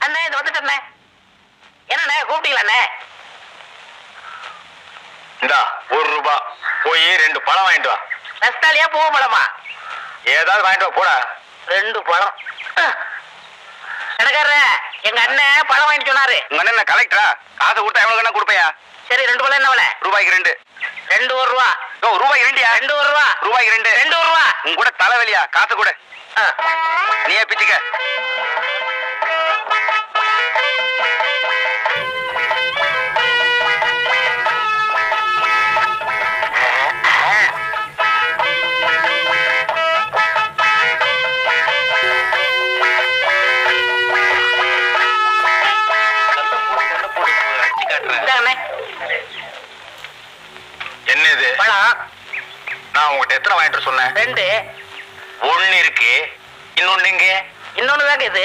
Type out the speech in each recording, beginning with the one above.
அண்ணே இது வந்துட்டே. என்னண்ணே கூப்பிட்டீங்களா? இந்தா ₹1 போய் 2 பழம் வாங்கிட்டு வா. ரஸ்தாலியா பூ பழமா? ஏதாவது வாங்கிட்டு வா போடா. 2 பழம். கடைக்காரர எங்க அண்ணன் பழம் வாங்கிட்டு சொன்னாரு. உங்க அண்ணன் கலெக்டரா? காசு கொடுத்தா எவ்வளவு கொடுப்பையா? சரி 2 பழம் என்ன விலை? ரூபாய்க்கு 2. 2 ரூபா. ரூபாய்க்கு 2யா? 2 ரூபா. ரூபாய்க்கு 2. 2 ரூபா. உங்க கூட தலைவலியா? காசு கூட நீயே பிச்சுக்க. என்ன இது பழம்? நான் உங்ககிட்ட எத்தனை வாங்கிட்டு சொன்னேன்? 2. 1 இருக்கு, இன்னொன்னு எங்க? இன்னொன்னு தாங்க இது.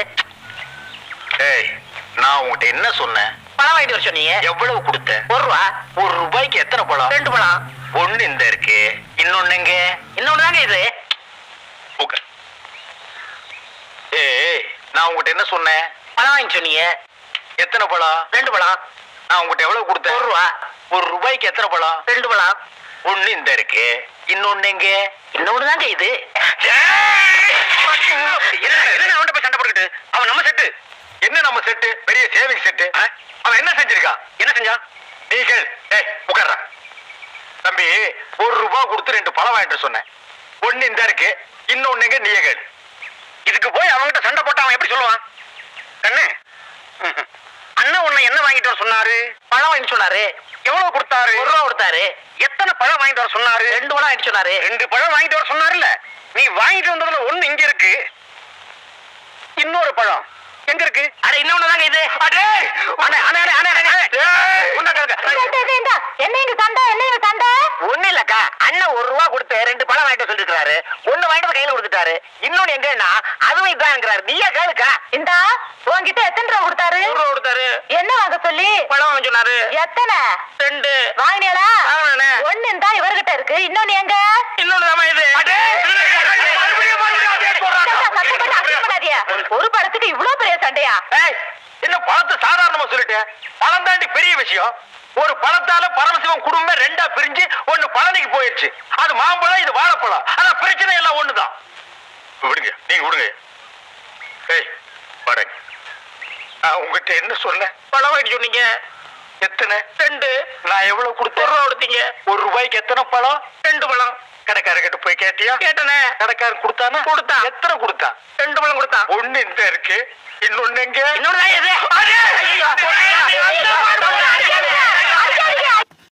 ஏய், நான் உங்ககிட்ட என்ன சொன்னேன்? பழம் வாங்கிட்டு வர சொன்னீங்க. எவ்வளவு கொடுத்த? 1 ரூபா. ₹1 எத்தனை பழம்? 2 பழம். 1 இந்த இருக்கு, இன்னொன்னு எங்க? இன்னொன்னு தாங்க இது. ஏய், நான் உங்ககிட்ட என்ன சொன்னேன்? பழம் வாங்கி சொன்னீங்க. எத்தனை பழம்? 2 பழம். நான் உங்ககிட்ட எவ்வளவு கொடுத்தேன்? 1 ரூபா. ₹1 எத்தனை பழம்? 2 பழம். 1 இந்த இருக்கு, இன்னொன்னு எங்க? இன்னொன்னு தாங்க இது. என்ன அவன்கிட்ட போய் சண்டை போட்டுக்கிட்டு? அவன் நம்ம செட்டு. என்ன நம்ம செட்டு? பெரிய சேவிங் செட்டு. அவன் என்ன செஞ்சிருக்கான்? என்ன செஞ்சான்? நீ கேள். ஏய் உட்கார்றா. தம்பி, ₹1 கொடுத்து 2 பழம் வாங்கிட்டு சொன்னேன். 1 இந்த இருக்கு, இன்னொன்னு எங்க? நீயே கேள். இதுக்கு போய் அவன்கிட்ட சண்டை போட்டு அவன் எப்படி சொல்லுவான்? கண்ணு, அண்ணன் உன்னை என்ன வாங்கிட்டு வர சொன்னாரு? பழம் வாங்கிட்டு சொன்னாரு. எவ்வளவு கொடுத்தாரு? 1 ரூபா கொடுத்தாரு. எத்தனை பழம் வாங்கிட்டு வர சொன்னாரு? 2 பழம் வாங்கிட்டு சொன்னாரு. 2 பழம் வாங்கிட்டு வர சொன்னாருல்ல. நீ வாங்கிட்டு வந்ததுல 1 இங்க இருக்கு, இன்னொரு பழம் எங்க இருக்கு? அட இன்னொன்னு தாங்க இது. அடே அண்ணே அண்ணே அண்ணே அண்ணே. என்ன இங்க சண்டை? என்ன இங்க சண்டை? ஒண்ணு இல்லக்கா, அண்ணன் 1 ரூபா கொடுத்து 2 பழம் வாங்கிட்டு சொல்லிருக்காரு. 1 வாங்கிட்டு கையில கொடுத்துட்டாரு. இன்னொன்னு எங்கன்னா அதுவும் இதாங்கிறாரு. நீயே கேளுக்கா. இந்தா உன்கிட்ட எத்தனை ரூபா கொடுத்தாரு? 1 ரூபா கொடுத்தாரு. என்ன வாங்க சொல்லி? பழம் வாங்க சொன்னாரு. எத்தனை? 2. வாங்கினியலா? வாங்கினே. 1 இந்தா இவர்கிட்ட இருக்கு, இன்னொன்னு எங்க? இன்னொன்னு தாமா இது. ஒரு படத்துக்கு இவ்வளவு பெரிய சண்டையா? ஏய், என்ன பழத்தை சாதாரணமா சொல்லிட்டேன்? பழம் தாண்டி பெரிய விஷயம். ஒரு பழத்தால பரமசிவம் குடும்பம் 2ஆ பிரிஞ்சு 1 பழனிக்கு போயிடுச்சு. அது மாம்பழம், இது வாழைப்பழம். ஆனா பிரச்சனை எல்லாம் ஒண்ணுதான். விடுங்க, நீங்க விடுங்க. ஏய் படங்க, நான் உங்ககிட்ட என்ன சொன்னேன்? பழம் வாங்கிட்டு சொன்னீங்க. எத்தனை? 2. நான் எவ்வளவு 1 கொடுத்தேன்? ரூபா கொடுத்தீங்க. ₹1 எத்தனை பழம்? 2 பழம். கடைக்காரர்கிட்ட போய் கேட்டியா? கேட்டனே. கடைக்காரர் கொடுத்தானா? கொடுத்தான். எத்தனை கொடுத்தான்? 2 பழம் கொடுத்தான். 1 இந்த இருக்கு, இன்னொன்னு எங்க? இன்னொன்னு